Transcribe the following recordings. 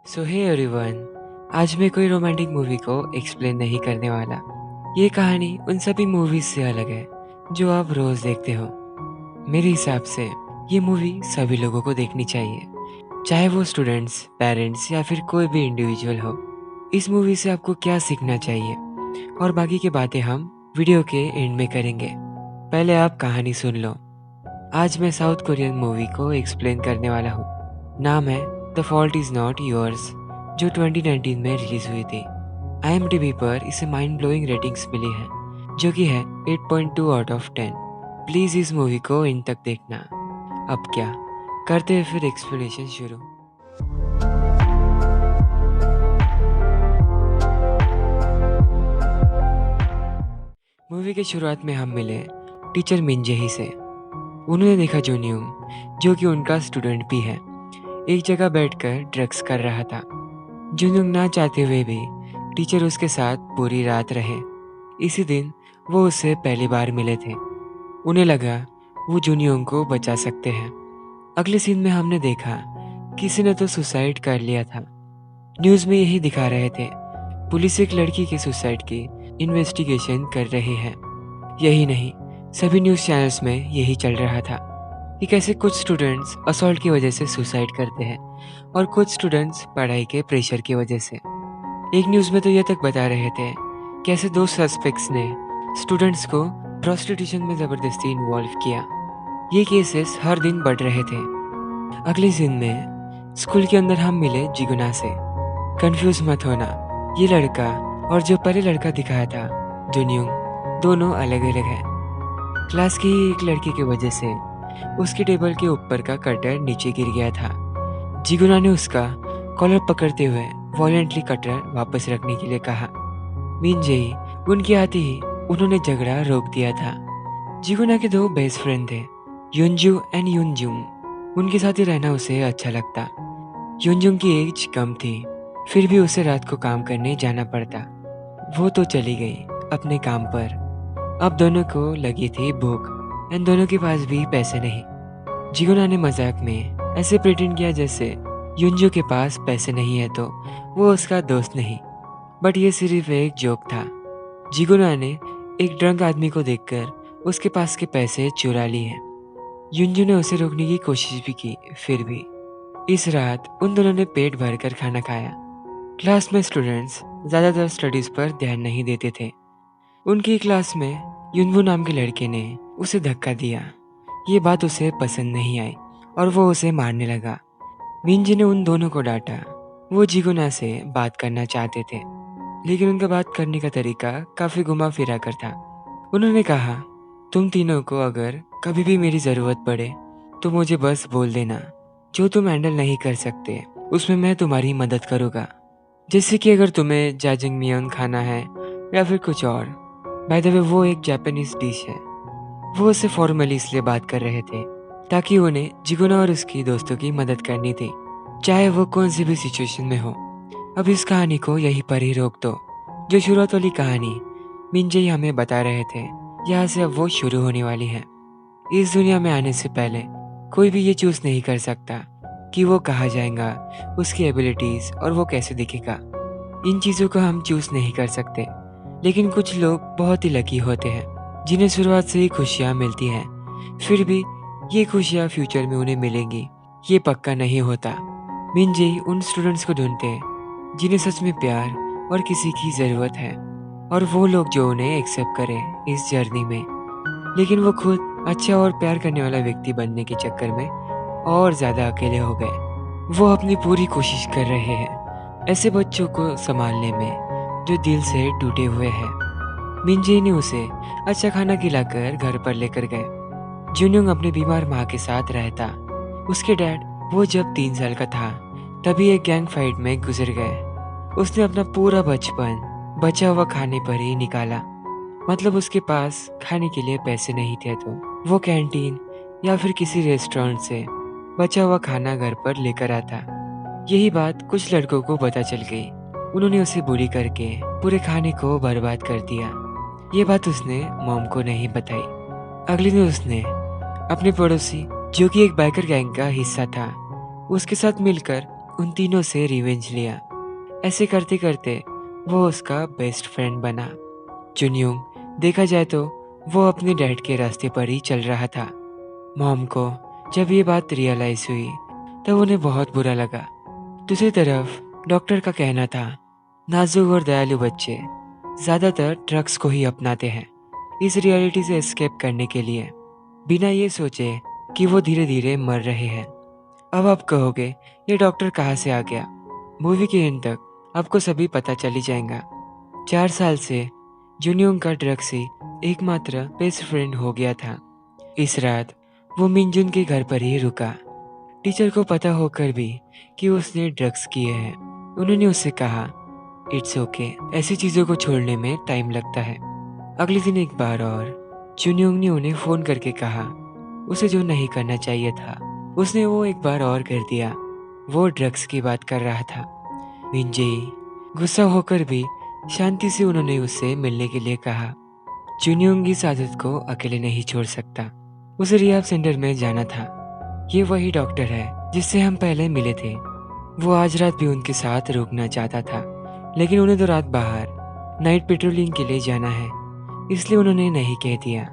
सो hey everyone, आज मैं कोई रोमांटिक मूवी को एक्सप्लेन नहीं करने वाला। ये कहानी उन सभी मूवीज से अलग है जो आप रोज देखते हो। मेरे हिसाब से ये मूवी सभी लोगों को देखनी चाहिए, चाहे वो स्टूडेंट्स, पेरेंट्स या फिर कोई भी इंडिविजुअल हो। इस मूवी से आपको क्या सीखना चाहिए और बाकी की बातें हम वीडियो के एंड में करेंगे। पहले आप कहानी सुन लो। आज मैं साउथ कोरियन मूवी को एक्सप्लेन करने वाला हूँ। नाम है the fault is not yours, जो 2019 में रिलीज हुई थी। IMDb पर इसे माइंड ब्लोइंग रेटिंग्स मिली है, जो कि है 8.2 आउट ऑफ 10। प्लीज इस मूवी को इन तक देखना। अब क्या करते हैं, फिर एक्सप्लेनेशन शुरू। मूवी के शुरुआत में हम मिले टीचर मिन जेही से। उन्होंने देखा जुनयूंग, जो कि उनका स्टूडेंट भी है, एक जगह बैठकर ड्रग्स कर रहा था। जुनयूंग ना चाहते हुए भी टीचर उसके साथ पूरी रात रहे। इसी दिन वो उससे पहली बार मिले थे। उन्हें लगा वो जुनयूंग को बचा सकते हैं। अगले सीन में हमने देखा किसी ने तो सुसाइड कर लिया था। न्यूज़ में यही दिखा रहे थे। पुलिस एक लड़की के सुसाइड की इन्वेस्टिगेशन कर रही है। यही नहीं, सभी न्यूज़ चैनल्स में यही चल रहा था कि कैसे कुछ स्टूडेंट्स असॉल्ट की वजह से सुसाइड करते हैं और कुछ स्टूडेंट्स पढ़ाई के प्रेशर की वजह से। एक न्यूज़ में तो यह तक बता रहे थे कैसे दो सस्पेक्ट्स ने स्टूडेंट्स को प्रोस्टिट्यूशन में ज़बरदस्ती इन्वॉल्व किया। ये केसेस हर दिन बढ़ रहे थे। अगले दिन में स्कूल के अंदर हम मिले जिगुना से। कंफ्यूज मत होना, ये लड़का और जो पहले लड़का दिखाया था जुनयूंग, दोनों अलग अलग हैं। क्लास की ही एक लड़की की वजह से उसकी टेबल के ऊपर का कटर नीचे गिर गया था। जिगुना ने उसका कॉलर पकड़ते हुए वॉलेंटली कटर वापस रखने के लिए कहा। मिन जेही उनके आते ही उन्होंने झगड़ा रोक दिया था। जिगुना के दो बेस्ट फ्रेंड थे, युनजू एंड युनजुंग। उनके साथ ही रहना उसे अच्छा लगता। युनजुंग की एज कम थी, फिर भी उसे रात को काम करने जाना पड़ता। वो तो चली गई अपने काम पर। अब दोनों को लगी थी भूख एंड दोनों के पास भी पैसे नहीं। जिगुना ने मजाक में ऐसे प्रिटेंड किया जैसे युनजू के पास पैसे नहीं है तो वो उसका दोस्त नहीं, बट ये सिर्फ एक जोक था। जिगुना ने एक ड्रंक आदमी को देखकर उसके पास के पैसे चुरा लिए। युनजू ने उसे रोकने की कोशिश भी की, फिर भी। इस रात उन दोनों ने पेट भरकर खाना खाया। क्लास में स्टूडेंट्स ज़्यादातर स्टडीज पर ध्यान नहीं देते थे। उनकी क्लास में युनवू नाम के लड़के ने उसे धक्का दिया। ये बात उसे पसंद नहीं आई और वो उसे मारने लगा। मिनजी ने उन दोनों को डांटा। वो जिगुना से बात करना चाहते थे, लेकिन उनका बात करने का तरीका काफ़ी घुमा फिरा कर था। उन्होंने कहा, तुम तीनों को अगर कभी भी मेरी ज़रूरत पड़े तो मुझे बस बोल देना। जो तुम हैंडल नहीं कर सकते उसमें मैं तुम्हारी मदद करूँगा। जैसे कि अगर तुम्हें जाजंगमियंग खाना है या फिर कुछ और। बाय द वे, वो एक जापानीज डिश है। वो उससे फॉर्मली इसलिए बात कर रहे थे ताकि उन्हें जिगुना और उसकी दोस्तों की मदद करनी थी, चाहे वो कौन सी भी सिचुएशन में हो। अब इस कहानी को यहीं पर ही रोक दो। जो शुरुआत वाली कहानी मिनजे हमें बता रहे थे, यहाँ से अब वो शुरू होने वाली है। इस दुनिया में आने से पहले कोई भी ये चूज नहीं कर सकता कि वो कहाँ जाएगा, उसकी एबिलिटीज और वो कैसे दिखेगा। इन चीज़ों को हम चूज नहीं कर सकते, लेकिन कुछ लोग बहुत ही लकी होते हैं जिन्हें शुरुआत से ही खुशियाँ मिलती हैं। फिर भी ये खुशियाँ फ्यूचर में उन्हें मिलेंगी ये पक्का नहीं होता। मिनजे उन स्टूडेंट्स को ढूंढते हैं जिन्हें सच में प्यार और किसी की ज़रूरत है, और वो लोग जो उन्हें एक्सेप्ट करें इस जर्नी में। लेकिन वो खुद अच्छा और प्यार करने वाला व्यक्ति बनने के चक्कर में और ज़्यादा अकेले हो गए। वो अपनी पूरी कोशिश कर रहे हैं ऐसे बच्चों को संभालने में जो दिल से टूटे हुए हैं। मिनजे ने उसे अच्छा खाना खिलाकर घर पर लेकर गए। जुनयूंग अपनी बीमार माँ के साथ रहता। उसके डैड, वो जब 3 साल का था तभी एक गैंग फाइट में गुजर गए। उसने अपना पूरा बचपन बचा हुआ खाने पर ही निकाला। मतलब उसके पास खाने के लिए पैसे नहीं थे तो वो कैंटीन या फिर किसी रेस्टोरेंट से बचा हुआ खाना घर पर लेकर आता। यही बात कुछ लड़कों को पता चल गई। उन्होंने उसे बुली करके पूरे खाने को बर्बाद कर दिया। ये बात उसने मॉम को नहीं बताई। अगले दिन उसने अपने पड़ोसी, जो कि एक बाइकर गैंग का हिस्सा था, उसके साथ मिलकर उन तीनों से रिवेंज लिया। ऐसे करते करते वो उसका बेस्ट फ्रेंड बना। जुनयूंग देखा जाए तो वो अपने डैड के रास्ते पर ही चल रहा था। मॉम को जब ये बात रियलाइज हुई तब उन्हें बहुत बुरा लगा। दूसरी तरफ डॉक्टर का कहना था, नाजुक और दयालु बच्चे ज़्यादातर ड्रग्स को ही अपनाते हैं इस रियलिटी से एस्केप करने के लिए, बिना ये सोचे कि वो धीरे धीरे मर रहे हैं। अब आप कहोगे ये डॉक्टर कहाँ से आ गया? मूवी के एंड तक आपको सभी पता चल ही जाएगा। 4 साल से जुनयोंग का ड्रग्स ही एकमात्र बेस्ट फ्रेंड हो गया था। इस रात वो मिनजुन के घर पर ही रुका। टीचर को पता होकर भी कि उसने ड्रग्स किए हैं, उन्होंने उससे कहा इट्स ओके, ऐसी चीज़ों को छोड़ने में टाइम लगता है। अगले दिन एक बार और जुनयोंग ने उन्हें फ़ोन करके कहा उसे जो नहीं करना चाहिए था उसने वो एक बार और कर दिया। वो ड्रग्स की बात कर रहा था। मिनजेई गुस्सा होकर भी शांति से उन्होंने उससे मिलने के लिए कहा। जुनयोंग इस आदत को अकेले नहीं छोड़ सकता, उसे रिहाब सेंटर में जाना था। ये वही डॉक्टर है जिससे हम पहले मिले थे। वो आज रात भी उनके साथ रुकना चाहता था, लेकिन उन्हें तो रात बाहर नाइट पेट्रोलिंग के लिए जाना है, इसलिए उन्होंने नहीं कह दिया।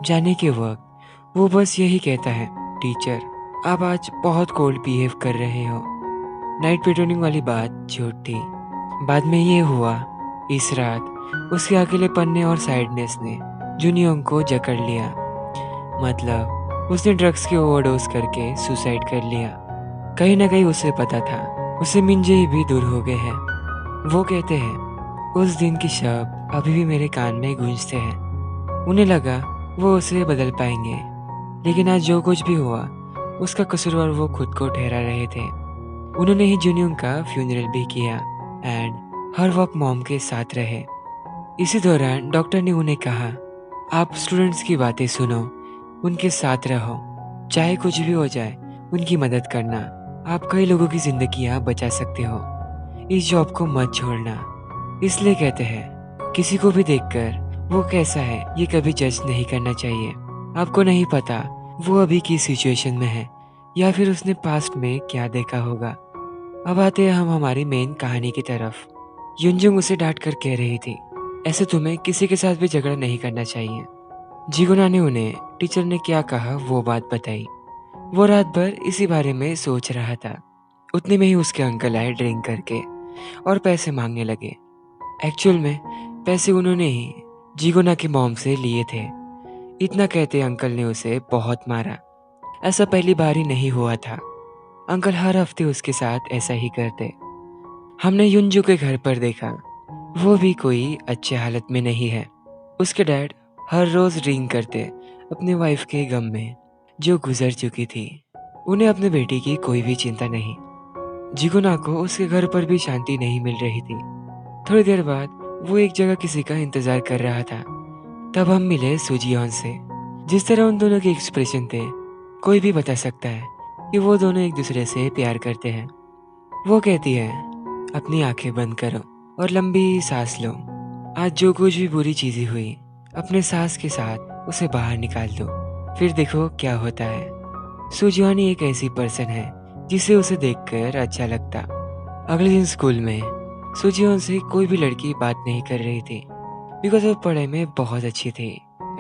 जाने के वक्त वो बस यही कहता है, टीचर आप आज बहुत कोल्ड बिहेव कर रहे हो। नाइट पेट्रोलिंग वाली बात झूठ थी। बाद में ये हुआ, इस रात उसके अकेलेपन ने और साइडनेस ने जुनयोंग को जकड़ लिया। मतलब उसने ड्रग्स की ओवरडोज करके सुसाइड कर लिया। कहीं ना कहीं उसे पता था उसे मिनजेई भी दूर हो गए हैं। वो कहते हैं उस दिन के शब्द अभी भी मेरे कान में गूंजते हैं। उन्हें लगा वो उसे बदल पाएंगे, लेकिन आज जो कुछ भी हुआ उसका कसूरवार वो खुद को ठहरा रहे थे। उन्होंने ही जुनयोंग का फ्यूनरल भी किया एंड हर वक्त मॉम के साथ रहे। इसी दौरान डॉक्टर ने उन्हें कहा आप स्टूडेंट्स की बातें सुनो, उनके साथ रहो, चाहे कुछ भी हो जाए उनकी मदद करना। आप कई लोगों की जिंदगियां बचा सकते हो। इस जॉब को मत छोड़ना। इसलिए कहते हैं किसी को भी देखकर वो कैसा है ये कभी जज नहीं करना चाहिए। आपको नहीं पता वो अभी की सिचुएशन में है या फिर उसने पास्ट में क्या देखा होगा। अब आते हैं हम हमारी मेन कहानी की तरफ। युनजुंग उसे डांट कर कह रही थी, ऐसे तुम्हें किसी के साथ भी झगड़ा नहीं करना चाहिए। जिगुना ने उन्हें टीचर ने क्या कहा वो बात बताई। वो रात भर इसी बारे में सोच रहा था। उतने में ही उसके अंकल आए ड्रिंक करके और पैसे मांगने लगे। एक्चुअल में पैसे उन्होंने ही जिगुना की मॉम से लिए थे। इतना कहते अंकल ने उसे बहुत मारा। ऐसा पहली बार ही नहीं हुआ था। अंकल हर हफ्ते उसके साथ ऐसा ही करते। हमने युनजू के घर पर देखा, वो भी कोई अच्छे हालत में नहीं है। उसके डैड हर रोज ड्रिंक करते अपने वाइफ के गम में जो गुजर चुकी थी। उन्हें अपने बेटी की कोई भी चिंता नहीं। जिगुना को उसके घर पर भी शांति नहीं मिल रही थी। थोड़ी देर बाद वो एक जगह किसी का इंतजार कर रहा था। तब हम मिले सुजियोन से। जिस तरह उन दोनों के एक्सप्रेशन थे, कोई भी बता सकता है कि वो दोनों एक दूसरे से प्यार करते हैं। वो कहती है अपनी आंखें बंद करो और लंबी सांस लो। आज जो कुछ भी बुरी चीजें हुई अपने सांस के साथ उसे बाहर निकाल दो, फिर देखो क्या होता है। सुजियोनी एक ऐसी पर्सन है जिसे उसे देखकर अच्छा लगता। अगले दिन स्कूल में सुजियोन से कोई भी लड़की बात नहीं कर रही थी, बिकॉज वो पढ़ाई में बहुत अच्छी थी,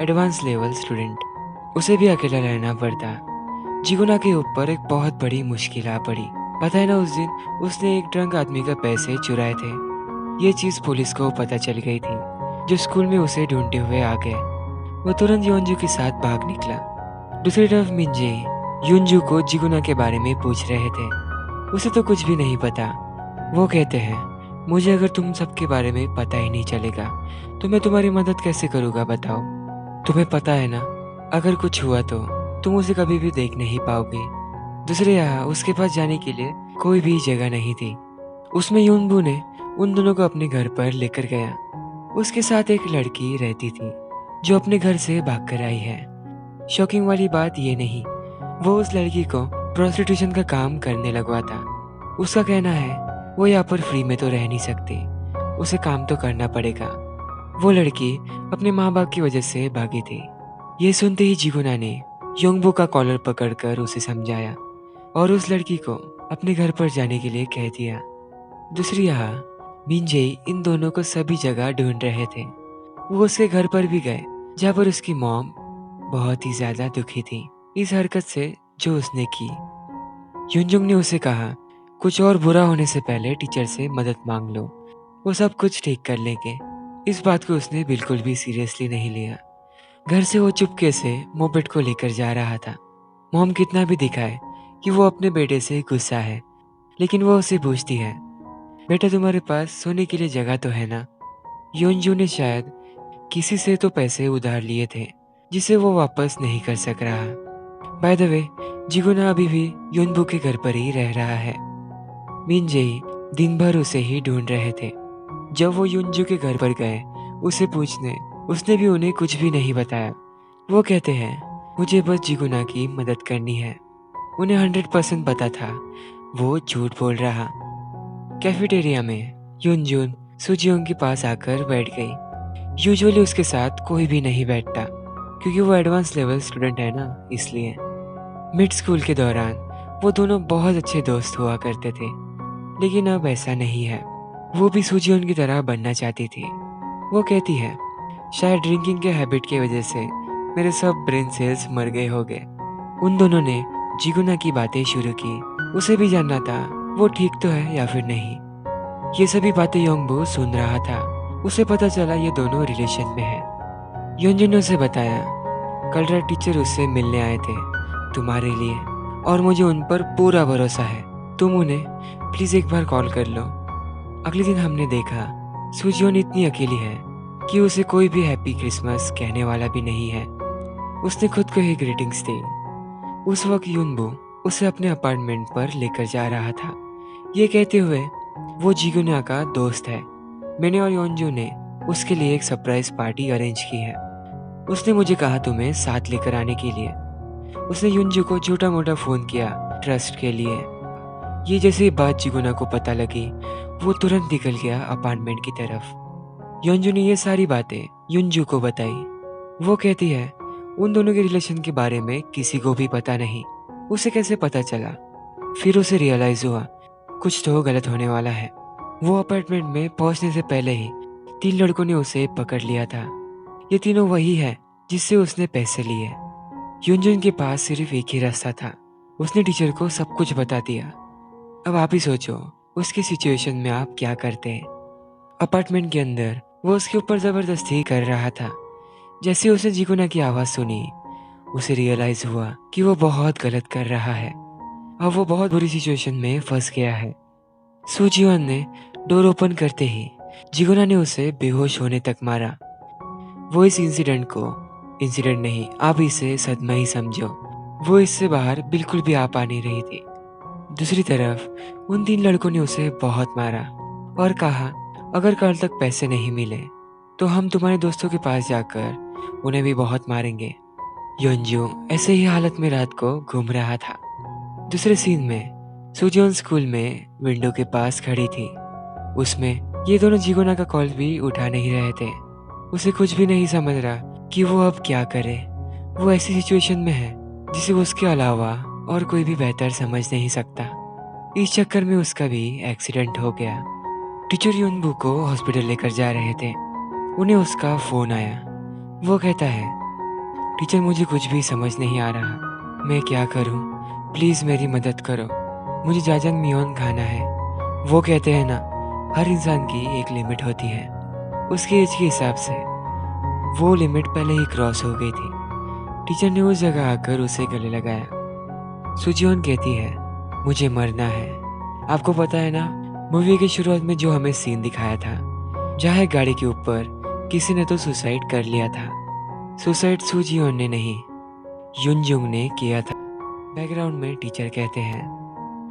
एडवांस लेवल स्टूडेंट। उसे भी अकेला रहना पड़ता। जिगुना के ऊपर एक बहुत बड़ी मुश्किल आ पड़ी। पता है ना, उस दिन उसने एक ड्रंक आदमी का पैसे चुराए थे। ये चीज पुलिस को पता चल गई थी, जो स्कूल में उसे ढूंढते हुए आ गए। वो तुरंत योंजू के साथ भाग निकला। दूसरी तरफ मिंजे युनजू को जिगुना के बारे में पूछ रहे थे। उसे तो कुछ भी नहीं पता। वो कहते हैं मुझे अगर तुम सबके बारे में पता ही नहीं चलेगा तो मैं तुम्हारी मदद कैसे करूँगा, बताओ। तुम्हें पता है ना, अगर कुछ हुआ तो तुम उसे कभी भी देख नहीं पाओगे। दूसरे यहाँ उसके पास जाने के लिए कोई भी जगह नहीं थी। उसमें युनबू ने उन दोनों को अपने घर पर लेकर गया। उसके साथ एक लड़की रहती थी जो अपने घर से भागकर आई है। शॉकिंग वाली बात ये नहीं, वो उस लड़की को प्रोस्टिट्यूशन का काम करने लगवा था। उसका कहना है वो यहाँ पर फ्री में तो रह नहीं सकती, उसे काम तो करना पड़ेगा। वो लड़की अपने माँ बाप की वजह से भागी थी। ये सुनते ही जिगुना ने योंगबू का कॉलर पकड़कर उसे समझाया और उस लड़की को अपने घर पर जाने के लिए कह दिया। दूसरी यहाँ मिनजेई इन दोनों को सभी जगह ढूंढ रहे थे। वो उसके घर पर भी गए, जहाँ पर उसकी मॉम बहुत ही ज्यादा दुखी थी इस हरकत से जो उसने की। युनजुंग ने उसे कहा, कुछ और बुरा होने से पहले टीचर से मदद मांग लो, वो सब कुछ ठीक कर लेंगे। इस बात को उसने बिल्कुल भी सीरियसली नहीं लिया। घर से वो चुपके से मोपेड को लेकर जा रहा था। मॉम कितना भी दिखाए कि वो अपने बेटे से गुस्सा है, लेकिन वो उसे पूछती है, बेटा तुम्हारे पास सोने के लिए जगह तो है ना। योनजू ने शायद किसी से तो पैसे उधार लिए थे, जिसे वो वापस नहीं कर सक रहा। बाय द वे, जिगुना अभी भी योनबू के घर पर ही रह रहा है। मिनजेई दिन भर उसे ही ढूंढ रहे थे। जब वो युनजू के घर पर गए उसे पूछने, उसने भी उन्हें कुछ भी नहीं बताया। वो कहते हैं, मुझे बस जिगुना की मदद करनी है। उन्हें 100% पता था वो झूठ बोल रहा। कैफेटेरिया में युनजून सुजियोंग के पास आकर बैठ गई। यूजुअली उसके साथ कोई भी नहीं बैठता, क्योंकि वो एडवांस लेवल स्टूडेंट है ना, इसलिए। मिड स्कूल के दौरान वो दोनों बहुत अच्छे दोस्त हुआ करते थे, लेकिन अब ऐसा नहीं है। वो भी सुजियोन की तरह बनना चाहती थी। वो कहती है, शायद ड्रिंकिंग के हैबिट की वजह से मेरे सब ब्रेन सेल्स मर गए होंगे। उन दोनों ने जिगुना की बातें शुरू की। उसे भी जानना था वो ठीक तो है या फिर नहीं। ये सभी बातें योंगबू सुन रहा था। उसे पता चला ये दोनों रिलेशन में है। योंजुन ने उसे बताया, कल रात टीचर उससे मिलने आए थे तुम्हारे लिए, और मुझे उन पर पूरा भरोसा है। तुम उन्हें प्लीज एक बार कॉल कर लो। अगले दिन हमने देखा सुजियोन इतनी अकेली है कि उसे कोई भी हैप्पी क्रिसमस कहने वाला भी नहीं है। उसने खुद को ही ग्रीटिंग्स दी। उस वक्त युनबू उसे अपने अपार्टमेंट पर लेकर जा रहा था, ये कहते हुए वो जिगुना का दोस्त है। मैंने और योंजू ने उसके लिए एक सरप्राइज पार्टी अरेंज की है। उसने मुझे कहा तुम्हें साथ लेकर आने के लिए। उसने युनजू को छोटा मोटा फोन किया ट्रस्ट के लिए। ये जैसे बात जिगुना को पता लगी, वो तुरंत निकल गया अपार्टमेंट की तरफ। योंजू ने ये सारी बातें युनजू को बताई। वो कहती है, उन दोनों के रिलेशन के बारे में किसी को भी पता नहीं। उसे कैसे पता चला? फिर उसे रियलाइज हुआ कुछ तो गलत होने वाला है। वो अपार्टमेंट में पहुंचने से पहले ही 3 लड़कों ने उसे पकड़ लिया था। ये तीनों वही है जिससे उसने पैसे लिए। युनजुन के पास सिर्फ एक ही रास्ता था, उसने टीचर को सब कुछ बता दिया। अब आप ही सोचो उसकी सिचुएशन में आप क्या करते। अपार्टमेंट के अंदर वो उसके ऊपर जबरदस्ती कर रहा था। जैसे उसने जिगुना की आवाज सुनी, उसे रियलाइज हुआ कि वो बहुत गलत कर रहा है। अब वो बहुत बुरी सिचुएशन में फंस गया है। सुजियोन ने डोर ओपन करते ही जिगुना ने उसे बेहोश होने तक मारा। वो इस इंसिडेंट नहीं, आप इसे सदमा ही समझो। वो इससे बाहर बिल्कुल भी आ पा नहीं रही थी। दूसरी तरफ उन 3 लड़कों ने उसे बहुत मारा और कहा, अगर कल तक पैसे नहीं मिले तो हम तुम्हारे दोस्तों के पास जाकर उन्हें भी बहुत मारेंगे। योंजू ऐसे ही हालत में रात को घूम रहा था। दूसरे सीन में सुजियोन स्कूल में विंडो के पास खड़ी थी। उसमें ये दोनों जिगुना का कॉल भी उठा नहीं रहे थे। उसे कुछ भी नहीं समझ रहा कि वो अब क्या करे। वो ऐसी सिचुएशन में है जिसे उसके अलावा और कोई भी बेहतर समझ नहीं सकता। इस चक्कर में उसका भी एक्सीडेंट हो गया। टीचर युनबू को हॉस्पिटल लेकर जा रहे थे। उन्हें उसका फोन आया। वो कहता है, टीचर मुझे कुछ भी समझ नहीं आ रहा, मैं क्या करूं? प्लीज़ मेरी मदद करो, मुझे जाजंग मियोन खाना है। वो कहते हैं ना, हर इंसान की एक लिमिट होती है। उसके एज के हिसाब से वो लिमिट पहले ही क्रॉस हो गई थी। टीचर ने उस जगह आकर उसे गले लगाया। सुजियोन कहती है, मुझे मरना है। आपको पता है ना, मूवी की शुरुआत में जो हमें सीन दिखाया था, जहाँ एक गाड़ी के ऊपर किसी ने तो सुसाइड कर लिया था। सुसाइड सुजियोन ने नहीं, युनजुंग ने किया था। बैकग्राउंड में टीचर कहते हैं,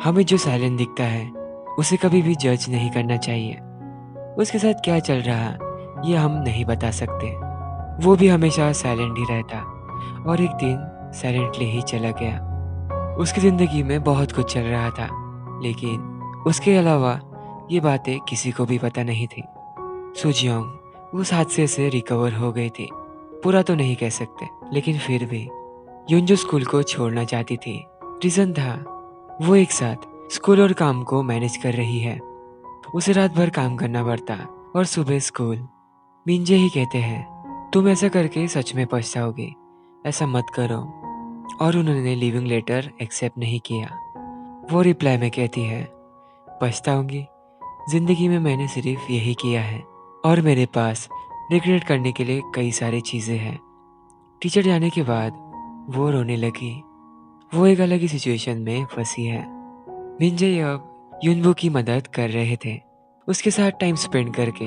हमें जो साइलेंट दिखता है उसे कभी भी जज नहीं करना चाहिए। उसके साथ क्या चल रहा ये हम नहीं बता सकते। वो भी हमेशा साइलेंट ही रहता और एक दिन साइलेंटली ही चला गया। उसकी ज़िंदगी में बहुत कुछ चल रहा था, लेकिन उसके अलावा ये बातें किसी को भी पता नहीं थी। सुजियोंग उस हादसे से रिकवर हो गई थी। पूरा तो नहीं कह सकते, लेकिन फिर भी युनजू स्कूल को छोड़ना चाहती थी। रीज़न था वो एक साथ स्कूल और काम को मैनेज कर रही है। उसे रात भर काम करना पड़ता और सुबह स्कूल। मिंजे ही कहते हैं, तुम ऐसा करके सच में पछताओगे, ऐसा मत करो। और उन्होंने लिविंग लेटर एक्सेप्ट नहीं किया। वो रिप्लाई में कहती है, पछताऊंगी? जिंदगी में मैंने सिर्फ यही किया है और मेरे पास रिग्रेट करने के लिए कई सारी चीज़ें हैं। टीचर जाने के बाद वो रोने लगी। वो एक अलग ही सिचुएशन में फंसी है। मिंजे अब युनबू की मदद कर रहे थे, उसके साथ टाइम स्पेंड करके।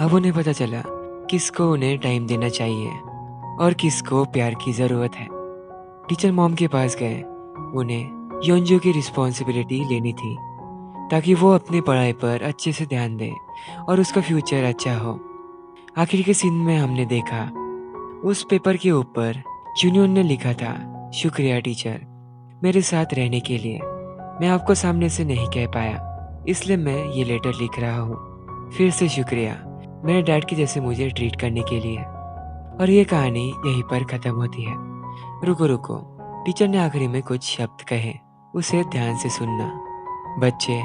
अब उन्हें पता चला किसको उन्हें टाइम देना चाहिए और किसको प्यार की ज़रूरत है। टीचर मॉम के पास गए। उन्हें योंजू की रिस्पॉन्सिबिलिटी लेनी थी ताकि वो अपनी पढ़ाई पर अच्छे से ध्यान दे और उसका फ्यूचर अच्छा हो। आखिर के सीन में हमने देखा उस पेपर के ऊपर यूनियन ने लिखा था, शुक्रिया टीचर, मेरे साथ रहने के लिए। मैं आपको सामने से नहीं कह पाया, इसलिए मैं ये लेटर लिख रहा हूँ। फिर से शुक्रिया मेरे डैड के जैसे मुझे ट्रीट करने के लिए। और ये कहानी यहीं पर ख़त्म होती है। रुको रुको, टीचर ने आखिरी में कुछ शब्द कहे, उसे ध्यान से सुनना। बच्चे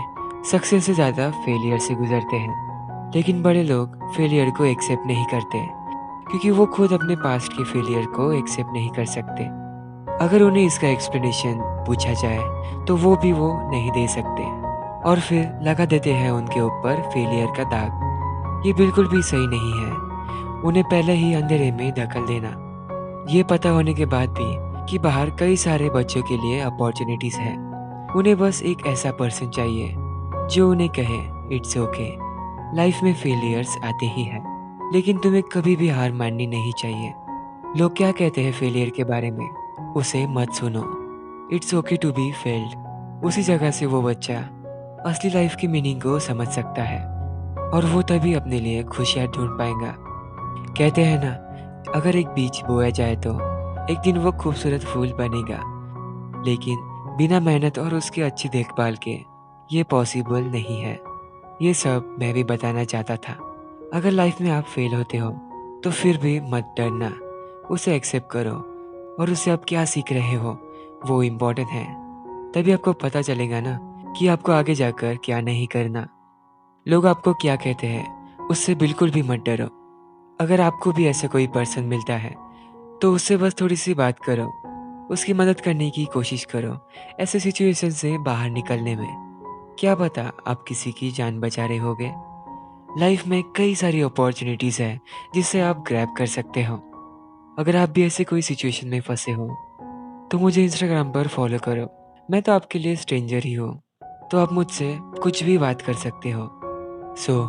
सक्सेस से ज़्यादा फेलियर से गुजरते हैं, लेकिन बड़े लोग फेलियर को एक्सेप्ट नहीं करते क्योंकि वो खुद अपने पास्ट के फेलियर को एक्सेप्ट नहीं कर सकते। अगर उन्हें इसका एक्सप्लेनेशन पूछा जाए तो वो भी वो नहीं दे सकते और फिर लगा देते हैं उनके ऊपर फेलियर का दाग। ये बिल्कुल भी सही नहीं है उन्हें पहले ही अंधेरे में धकेल देना, ये पता होने के बाद भी कि बाहर कई सारे बच्चों के लिए अपॉर्चुनिटीज है। उन्हें बस एक ऐसा पर्सन चाहिए जो उन्हें कहे, इट्स ओके, लाइफ में फेलियर्स आते ही हैं, लेकिन तुम्हें कभी भी हार माननी नहीं चाहिए। लोग क्या कहते हैं फेलियर के बारे में, उसे मत सुनो। It's okay to be failed. उसी जगह से वो बच्चा असली लाइफ की मीनिंग को समझ सकता है और वो तभी अपने लिए खुशियाँ ढूंढ पाएगा। कहते हैं ना, अगर एक बीज बोया जाए तो एक दिन वो खूबसूरत फूल बनेगा, लेकिन बिना मेहनत और उसकी अच्छी देखभाल के ये पॉसिबल नहीं है। ये सब मैं भी बताना चाहता था। अगर लाइफ में आप फेल होते हो तो फिर भी मत डरना, उसे एक्सेप्ट करो और उससे आप क्या सीख रहे हो वो इम्पोर्टेंट है। तभी आपको पता चलेगा ना कि आपको आगे जाकर क्या नहीं करना। लोग आपको क्या कहते हैं उससे बिल्कुल भी मत डरो। अगर आपको भी ऐसा कोई पर्सन मिलता है तो उससे बस थोड़ी सी बात करो, उसकी मदद करने की कोशिश करो ऐसे सिचुएशन से बाहर निकलने में। क्या पता आप किसी की जान बचा रहे होगे। लाइफ में कई सारी अपॉर्चुनिटीज़ है जिससे आप ग्रैब कर सकते हो। अगर आप भी ऐसे कोई सिचुएशन में फंसे हो तो मुझे इंस्टाग्राम पर फॉलो करो। मैं तो आपके लिए स्ट्रेंजर ही हूँ, तो आप मुझसे कुछ भी बात कर सकते हो। सो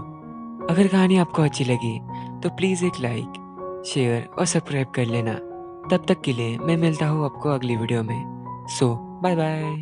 अगर कहानी आपको अच्छी लगी तो प्लीज़ एक लाइक, शेयर और सब्सक्राइब कर लेना। तब तक के लिए मैं मिलता हूँ आपको अगली वीडियो में। सो बाय बाय।